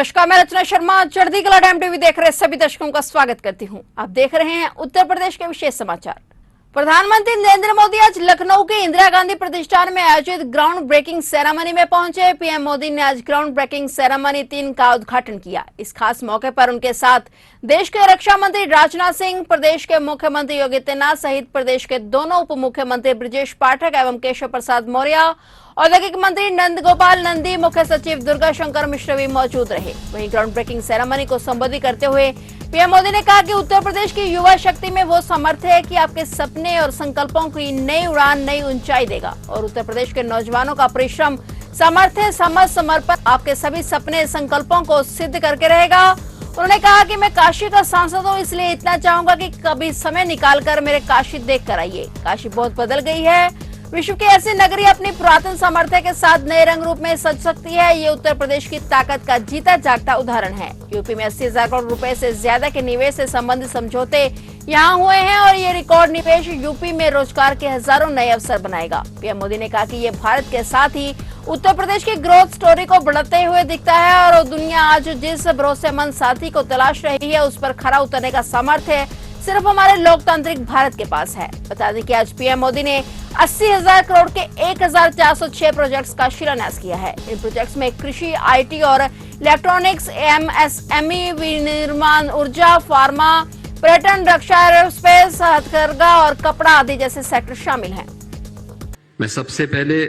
नमस्कार, मैं रचना शर्मा चढ़ती कला टाइम टीवी देख रहे सभी दर्शकों का स्वागत करती हूं। आप देख रहे हैं उत्तर प्रदेश के विशेष समाचार। प्रधानमंत्री नरेंद्र मोदी आज लखनऊ के इंदिरा गांधी प्रतिष्ठान में आयोजित ग्राउंड ब्रेकिंग सेरेमनी में पहुंचे। पीएम मोदी ने आज ग्राउंड ब्रेकिंग सेरेमनी 3 का उद्घाटन किया। इस खास मौके पर उनके साथ देश के रक्षा मंत्री राजनाथ सिंह, प्रदेश के मुख्यमंत्री योगी आदित्यनाथ सहित प्रदेश के दोनों उप मुख्यमंत्री ब्रजेश पाठक एवं केशव प्रसाद मौर्य, औद्योगिक मंत्री नंद गोपाल नंदी, मुख्य सचिव दुर्गा शंकर मिश्र भी मौजूद रहे। वहीं ग्राउंड ब्रेकिंग सेरेमनी को संबोधित करते हुए पीएम मोदी ने कहा कि उत्तर प्रदेश की युवा शक्ति में वो सामर्थ्य है कि आपके सपने और संकल्पों की नई उड़ान, नई ऊंचाई देगा। और उत्तर प्रदेश के नौजवानों का परिश्रम, सामर्थ्य, समझ, समर्पण आपके सभी सपने, संकल्पों को सिद्ध करके रहेगा। उन्होंने कहा कि मैं काशी का सांसद हूँ, इसलिए इतना चाहूंगा कि कभी समय निकालकर मेरे काशी देख कर आइए। काशी बहुत बदल गई है। विश्व की ऐसी नगरी अपनी पुरातन सामर्थ्य के साथ नए रंग रूप में सज सकती है। ये उत्तर प्रदेश की ताकत का जीता जागता उदाहरण है। यूपी में 80,000 करोड़ रुपए से ज्यादा के निवेश से संबंधित समझौते यहाँ हुए हैं और ये रिकॉर्ड निवेश यूपी में रोजगार के हजारों नए अवसर बनाएगा। पीएम मोदी ने कहा कि ये भारत के साथ ही उत्तर प्रदेश की ग्रोथ स्टोरी को बढ़ाते हुए दिखता है और दुनिया आज जिस भरोसेमंद साथी को तलाश रही है, उस पर खरा उतरने का सामर्थ्य सिर्फ हमारे लोकतांत्रिक भारत के पास है। बता दें कि आज पीएम मोदी ने 80,000 करोड़ के 1,406 प्रोजेक्ट्स का शिलान्यास किया है। इन प्रोजेक्ट्स में कृषि, आईटी और इलेक्ट्रॉनिक्स, एमएसएमई, विनिर्माण, ऊर्जा, फार्मा, पर्यटन, रक्षा, एरोस्पेस, हथकरघा और कपड़ा आदि जैसे सेक्टर शामिल हैं। मैं सबसे पहले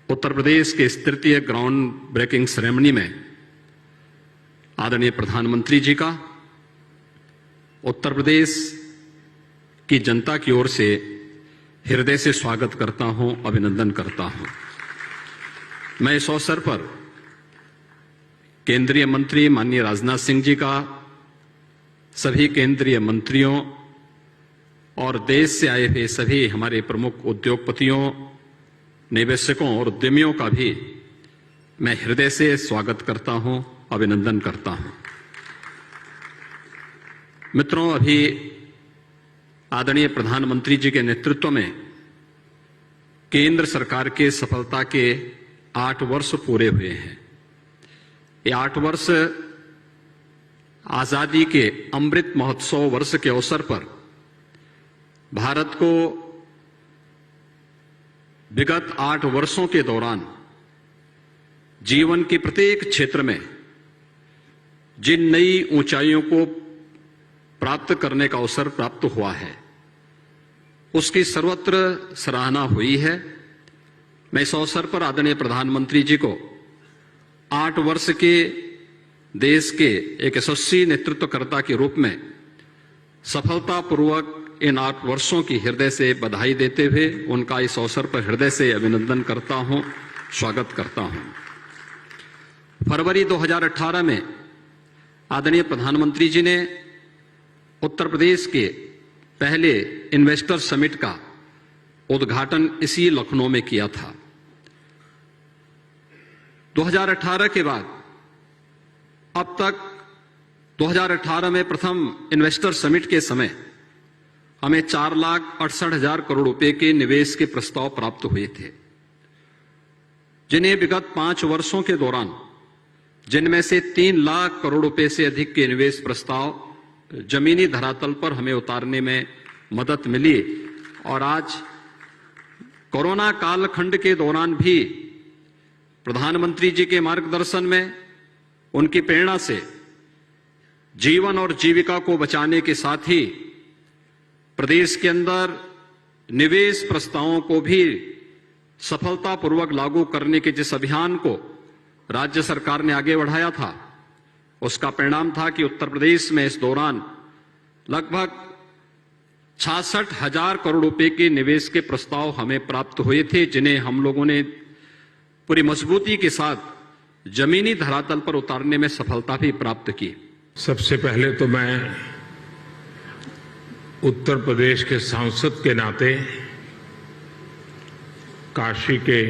उत्तर प्रदेश के इस तृतीय ग्राउंड ब्रेकिंग सेरेमनी में आदरणीय प्रधानमंत्री जी का उत्तर प्रदेश की जनता की ओर से हृदय से स्वागत करता हूं, अभिनंदन करता हूं। मैं इस अवसर पर केंद्रीय मंत्री माननीय राजनाथ सिंह जी का, सभी केंद्रीय मंत्रियों और देश से आए हुए सभी हमारे प्रमुख उद्योगपतियों, निवेशकों और उद्यमियों का भी मैं हृदय से स्वागत करता हूं, अभिनंदन करता हूं। मित्रों, अभी आदरणीय प्रधानमंत्री जी के नेतृत्व में केंद्र सरकार के सफलता के 8 वर्ष पूरे हुए हैं। ये 8 वर्ष आजादी के अमृत महोत्सव वर्ष के अवसर पर भारत को विगत 8 वर्षों के दौरान जीवन के प्रत्येक क्षेत्र में जिन नई ऊंचाइयों को प्राप्त करने का अवसर प्राप्त हुआ है, उसकी सर्वत्र सराहना हुई है। मैं इस अवसर पर आदरणीय प्रधानमंत्री जी को 8 वर्ष के देश के एक यशस्वी नेतृत्वकर्ता के रूप में सफलतापूर्वक इन 8 वर्षों की हृदय से बधाई देते हुए उनका इस अवसर पर हृदय से अभिनंदन करता हूं, स्वागत करता हूं। फरवरी 2018 में आदरणीय प्रधानमंत्री जी ने उत्तर प्रदेश के पहले इन्वेस्टर समिट का उद्घाटन इसी लखनऊ में किया था। 2018 के बाद अब तक 2018 में प्रथम इन्वेस्टर समिट के समय हमें 4,68,000 करोड़ रुपए के निवेश के प्रस्ताव प्राप्त हुए थे, जिन्हें विगत 5 वर्षों के दौरान जिनमें से 3 लाख करोड़ रुपए से अधिक के निवेश प्रस्ताव जमीनी धरातल पर हमें उतारने में मदद मिली। और आज कोरोना कालखंड के दौरान भी प्रधानमंत्री जी के मार्गदर्शन में, उनकी प्रेरणा से जीवन और जीविका को बचाने के साथ ही प्रदेश के अंदर निवेश प्रस्तावों को भी सफलतापूर्वक लागू करने के जिस अभियान को राज्य सरकार ने आगे बढ़ाया था, उसका परिणाम था कि उत्तर प्रदेश में इस दौरान लगभग 66,000 करोड़ रुपए के निवेश के प्रस्ताव हमें प्राप्त हुए थे, जिन्हें हम लोगों ने पूरी मजबूती के साथ जमीनी धरातल पर उतारने में सफलता भी प्राप्त की। सबसे पहले तो मैं उत्तर प्रदेश के सांसद के नाते, काशी के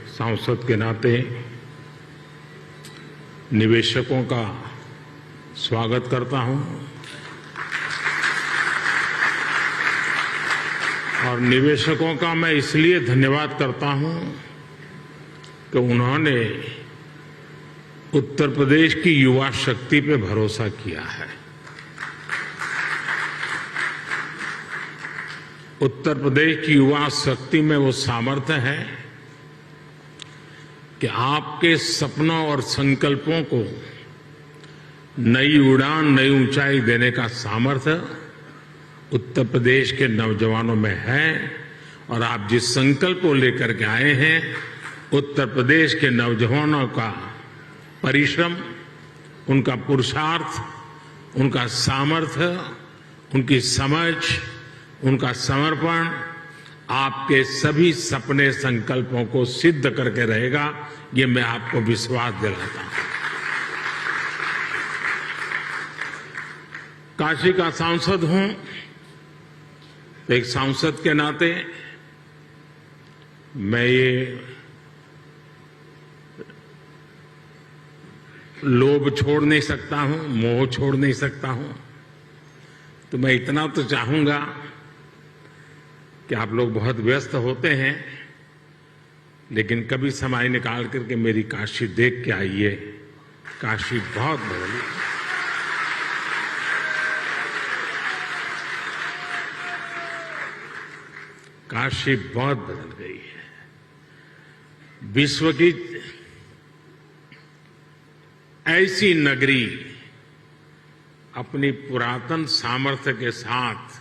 सांसद के नाते निवेशकों का स्वागत करता हूं और निवेशकों का मैं इसलिए धन्यवाद करता हूं कि उन्होंने उत्तर प्रदेश की युवा शक्ति पे भरोसा किया है। उत्तर प्रदेश की युवा शक्ति में वो सामर्थ्य है कि आपके सपनों और संकल्पों को नई उड़ान, नई ऊंचाई देने का सामर्थ्य उत्तर प्रदेश के नौजवानों में है। और आप जिस संकल्प को लेकर के आए हैं, उत्तर प्रदेश के नौजवानों का परिश्रम, उनका पुरुषार्थ, उनका सामर्थ्य, उनकी समझ, उनका समर्पण आपके सभी सपने, संकल्पों को सिद्ध करके रहेगा, ये मैं आपको विश्वास दिलाता हूं। काशी का सांसद हूं, तो एक सांसद के नाते मैं ये लोभ छोड़ नहीं सकता हूं, मोह छोड़ नहीं सकता हूं। तो मैं इतना तो चाहूंगा कि आप लोग बहुत व्यस्त होते हैं, लेकिन कभी समय निकाल करके मेरी काशी देख के आइए। काशी बहुत बदली, काशी बहुत बदल गई है। विश्व की ऐसी नगरी अपनी पुरातन सामर्थ्य के साथ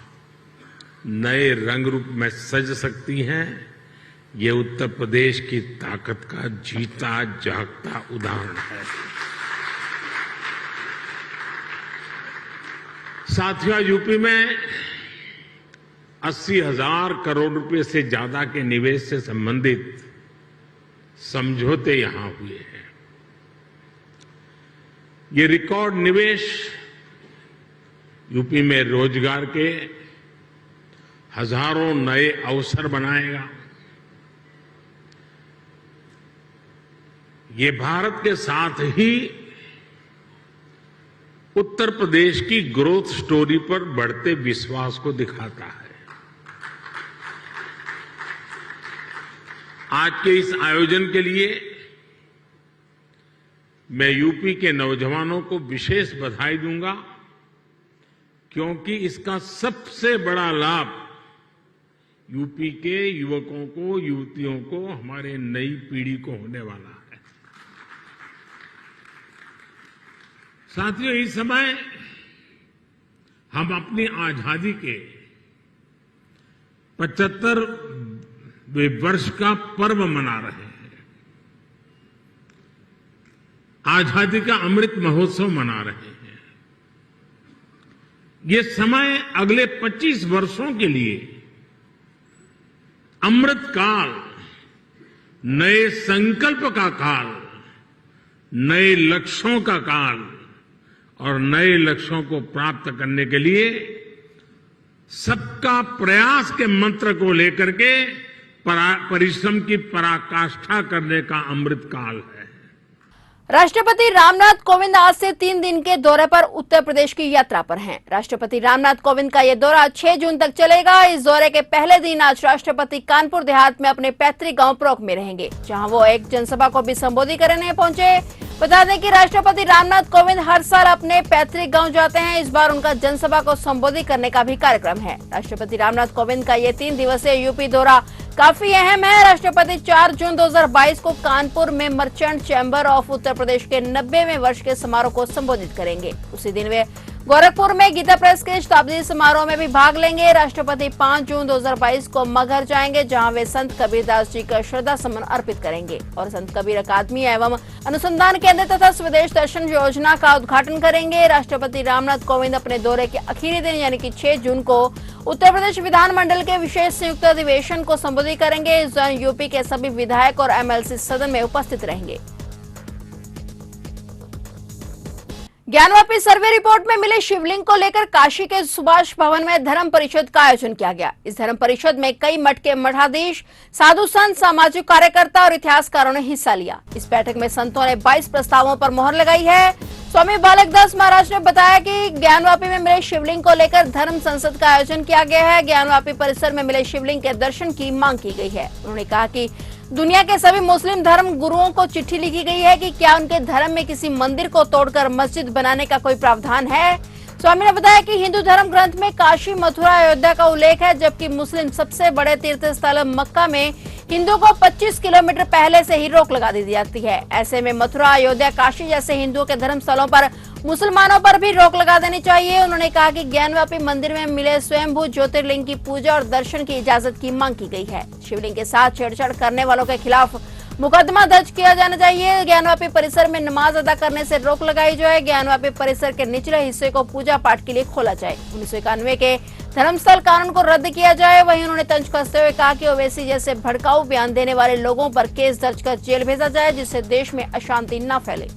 नए रंग रूप में सज सकती हैं, ये उत्तर प्रदेश की ताकत का जीता जागता उदाहरण है। साथियों, यूपी में 80,000 करोड़ रुपए से ज्यादा के निवेश से संबंधित समझौते यहां हुए हैं। ये रिकॉर्ड निवेश यूपी में रोजगार के हजारों नए अवसर बनाएगा। ये भारत के साथ ही उत्तर प्रदेश की ग्रोथ स्टोरी पर बढ़ते विश्वास को दिखाता है। आज के इस आयोजन के लिए मैं यूपी के नौजवानों को विशेष बधाई दूंगा, क्योंकि इसका सबसे बड़ा लाभ यूपी के युवकों को, युवतियों को, हमारे नई पीढ़ी को होने वाला है। साथियों, इस समय हम अपनी आजादी के 75वें वर्ष का पर्व मना रहे हैं। आजादी का अमृत महोत्सव मना रहे हैं। ये समय अगले 25 वर्षों के लिए अमृत काल, नए संकल्प का काल, नए लक्ष्यों का काल और नए लक्ष्यों को प्राप्त करने के लिए सबका प्रयास के मंत्र को लेकर के परिश्रम की पराकाष्ठा करने का अमृत काल है। राष्ट्रपति रामनाथ कोविंद आज से 3 दिन के दौरे पर उत्तर प्रदेश की यात्रा पर हैं। राष्ट्रपति रामनाथ कोविंद का यह दौरा 6 जून तक चलेगा। इस दौरे के पहले दिन आज राष्ट्रपति कानपुर देहात में अपने पैतृक गांव प्रोक में रहेंगे, जहां वो एक जनसभा को भी संबोधित करने पहुंचे। बता दें कि राष्ट्रपति रामनाथ कोविंद हर साल अपने पैतृक गांव जाते हैं। इस बार उनका जनसभा को संबोधित करने का भी कार्यक्रम है। राष्ट्रपति रामनाथ कोविंद का ये 3 दिवसीय यूपी दौरा काफी अहम है। राष्ट्रपति 4 जून 2022 को कानपुर में merchant chamber of Uttar Pradesh के 90वें वर्ष के समारोह को संबोधित करेंगे। उसी दिन वे गोरखपुर में गीता प्रेस के शताब्दी समारोह में भी भाग लेंगे। राष्ट्रपति 5 जून 2022 को मगहर जाएंगे, जहां वे संत कबीरदास जी का श्रद्धा सुमन अर्पित करेंगे और संत कबीर अकादमी एवं अनुसंधान केंद्र तथा स्वदेश दर्शन योजना का उद्घाटन करेंगे। राष्ट्रपति रामनाथ कोविंद अपने दौरे के आखिरी दिन यानी कि 6 जून को उत्तर प्रदेश विधानमंडल के विशेष संयुक्त अधिवेशन को संबोधित करेंगे। इस दौरान यूपी के सभी विधायक और एमएलसी सदन में उपस्थित रहेंगे। ज्ञानवापी सर्वे रिपोर्ट में मिले शिवलिंग को लेकर काशी के सुभाष भवन में धर्म परिषद का आयोजन किया गया। इस धर्म परिषद में कई मठ के मठाधीश, साधु संत, सामाजिक कार्यकर्ता और इतिहासकारों ने हिस्सा लिया। इस बैठक में संतों ने 22 प्रस्तावों पर मोहर लगाई है। स्वामी बालक दास महाराज ने बताया कि ज्ञानवापी में मिले शिवलिंग को लेकर धर्म संसद का आयोजन किया गया है। ज्ञानवापी परिसर में मिले शिवलिंग के दर्शन की मांग की गई है। उन्होंने कहा कि दुनिया के सभी मुस्लिम धर्म गुरुओं को चिट्ठी लिखी गई है कि क्या उनके धर्म में किसी मंदिर को तोड़कर मस्जिद बनाने का कोई प्रावधान है। स्वामी ने बताया कि हिंदू धर्म ग्रंथ में काशी, मथुरा, अयोध्या का उल्लेख है, जबकि मुस्लिम सबसे बड़े तीर्थ स्थल मक्का में हिंदू को 25 किलोमीटर पहले से ही रोक लगा दी जाती है। ऐसे में मथुरा, अयोध्या, काशी जैसे हिंदुओं के धर्म स्थलों पर मुसलमानों पर भी रोक लगा देनी चाहिए। उन्होंने कहा कि ज्ञानव्यापी मंदिर में मिले स्वयंभू ज्योतिर्लिंग की पूजा और दर्शन की इजाजत की मांग की गई है। शिवलिंग के साथ छेड़छाड़ करने वालों के खिलाफ मुकदमा दर्ज किया जाना चाहिए। ज्ञानव्यापी परिसर में नमाज अदा करने से रोक लगाई जाए। ज्ञानव्यापी परिसर के निचले हिस्से को पूजा पाठ के लिए खोला जाए। 1991 के धर्मस्थल कानून को रद्द किया जाए। वहीं उन्होंने तंज कसते हुए कहा कि ओवैसी जैसे भड़काऊ बयान देने वाले लोगों पर केस दर्ज कर जेल भेजा जाए, जिससे देश में अशांति न फैले।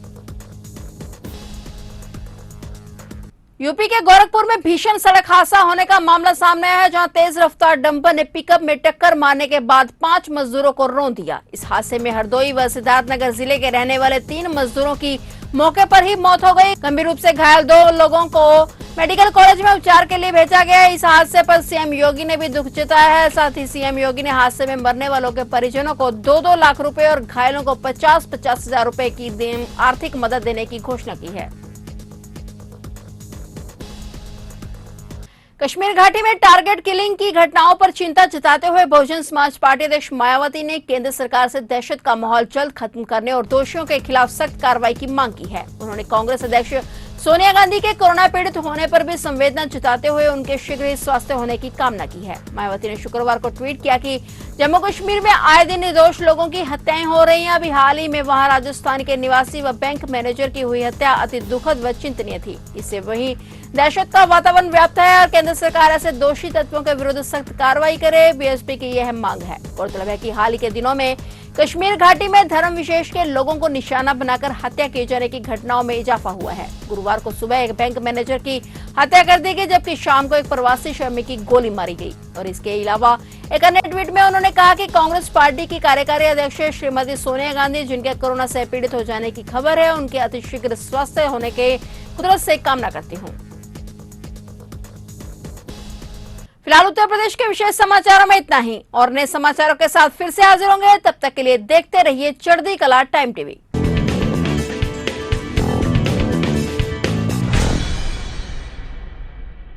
यूपी के गोरखपुर में भीषण सड़क हादसा होने का मामला सामने आया है, जहां तेज रफ्तार डंपर ने पिकअप में टक्कर मारने के बाद 5 मजदूरों को रौंद दिया। इस हादसे में हरदोई व सिद्धार्थनगर जिले के रहने वाले 3 मजदूरों की मौके पर ही मौत हो गई। गंभीर रूप से घायल 2 लोगों को मेडिकल कॉलेज में उपचार के लिए भेजा गया है। इस हादसे पर सीएम योगी ने भी दुख जताया है। साथ ही सीएम योगी ने हादसे में मरने वालों के परिजनों को 2-2 लाख रुपए और घायलों को 50-50 हजार रुपए की आर्थिक मदद देने की घोषणा की है। कश्मीर घाटी में टारगेट किलिंग की घटनाओं पर चिंता जताते हुए बहुजन समाज पार्टी अध्यक्ष मायावती ने केंद्र सरकार से दहशत का माहौल जल्द खत्म करने और दोषियों के खिलाफ सख्त कार्रवाई की मांग की है। उन्होंने कांग्रेस अध्यक्ष सोनिया गांधी के कोरोना पीड़ित होने पर भी संवेदना जताते हुए उनके शीघ्र ही स्वस्थ होने की कामना की है। मायावती ने शुक्रवार को ट्वीट किया कि जम्मू कश्मीर में आए दिन निर्दोष लोगों की हत्याएं हो रही हैं। अभी हाल ही में वहां राजस्थान के निवासी व बैंक मैनेजर की हुई हत्या अति दुखद व चिंतनीय थी। इससे वहीं दहशत का वातावरण व्याप्त है और केंद्र सरकार ऐसे दोषी तत्वों के विरुद्ध सख्त कार्रवाई करे। बीएसपी की यह मांग है। गौरतलब है कि हाल ही के दिनों में कश्मीर घाटी में धर्म विशेष के लोगों को निशाना बनाकर हत्या किए जाने की घटनाओं में इजाफा हुआ है। गुरुवार को सुबह एक बैंक मैनेजर की हत्या कर दी गई, जबकि शाम को एक प्रवासी श्रमिक की गोली मारी गई। और इसके अलावा एक अन्य ट्वीट में उन्होंने कहा कि कांग्रेस पार्टी की कार्यकारी अध्यक्ष श्रीमती सोनिया गांधी, जिनके कोरोना से पीड़ित हो जाने की खबर है, उनके अतिशीघ्र स्वस्थ होने के कुदरत से कामना करती हूँ। फिलहाल उत्तर प्रदेश के विशेष समाचारों में इतना ही और नए समाचारों के साथ फिर से हाजिर होंगे। तब तक के लिए देखते रहिए चढ़ती कला टाइम टीवी।